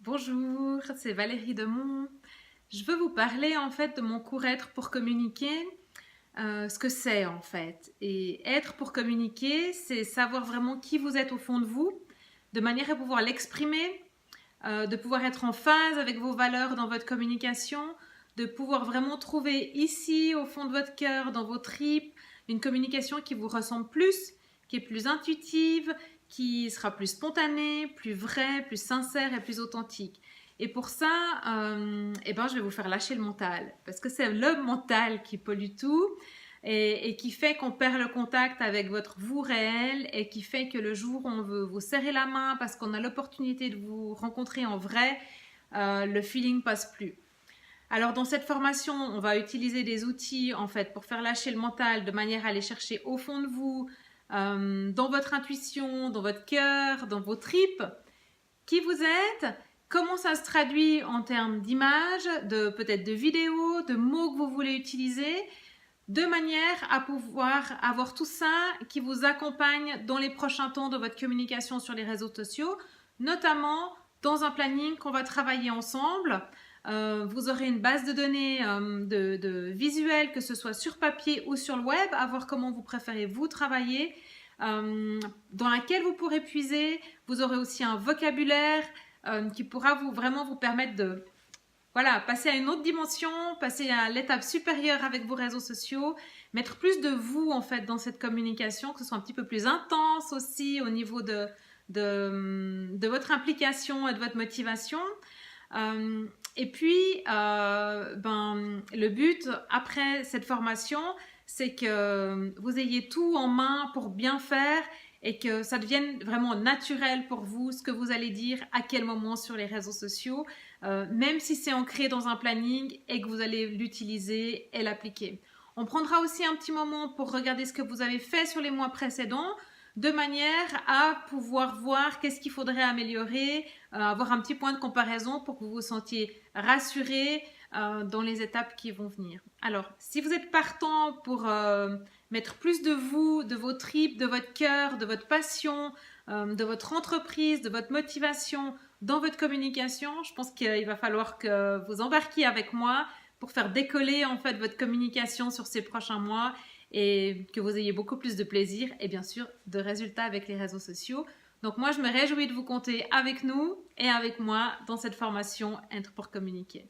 Bonjour, c'est Valérie Demont. Je veux vous parler en fait de mon cours Être pour communiquer, ce que c'est en fait. Et être pour communiquer, c'est savoir vraiment qui vous êtes au fond de vous, de manière à pouvoir l'exprimer, de pouvoir être en phase avec vos valeurs dans votre communication, de pouvoir vraiment trouver ici, au fond de votre cœur, dans vos tripes, une communication qui vous ressemble plus, qui est plus intuitive, qui sera plus spontanée, plus vraie, plus sincère et plus authentique. Et pour ça, je vais vous faire lâcher le mental, parce que c'est le mental qui pollue tout et qui fait qu'on perd le contact avec votre vous réel et qui fait que le jour où on veut vous serrer la main parce qu'on a l'opportunité de vous rencontrer en vrai, le feeling passe plus. Alors dans cette formation, on va utiliser des outils en fait pour faire lâcher le mental de manière à aller chercher au fond de vous, dans votre intuition, dans votre cœur, dans vos tripes, qui vous êtes, comment ça se traduit en termes d'images, de peut-être de vidéos, de mots que vous voulez utiliser, de manière à pouvoir avoir tout ça qui vous accompagne dans les prochains temps de votre communication sur les réseaux sociaux, notamment dans un planning qu'on va travailler ensemble. Vous aurez une base de données de visuels, que ce soit sur papier ou sur le web, à voir comment vous préférez vous travailler, dans laquelle vous pourrez puiser. Vous aurez aussi un vocabulaire qui pourra vraiment vous permettre de passer à une autre dimension, passer à l'étape supérieure avec vos réseaux sociaux, mettre plus de vous en fait dans cette communication, que ce soit un petit peu plus intense aussi au niveau de votre implication et de votre motivation. Le but après cette formation, c'est que vous ayez tout en main pour bien faire et que ça devienne vraiment naturel pour vous ce que vous allez dire à quel moment sur les réseaux sociaux, même si c'est ancré dans un planning et que vous allez l'utiliser et l'appliquer. On prendra aussi un petit moment pour regarder ce que vous avez fait sur les mois précédents, de manière à pouvoir voir qu'est-ce qu'il faudrait améliorer, avoir un petit point de comparaison pour que vous vous sentiez rassuré dans les étapes qui vont venir. Alors, si vous êtes partant pour mettre plus de vous, de vos tripes, de votre cœur, de votre passion, de votre entreprise, de votre motivation dans votre communication, je pense qu'il va falloir que vous embarquiez avec moi pour faire décoller en fait votre communication sur ces prochains mois et que vous ayez beaucoup plus de plaisir et bien sûr de résultats avec les réseaux sociaux. Donc moi, je me réjouis de vous compter avec nous et avec moi dans cette formation Être pour communiquer.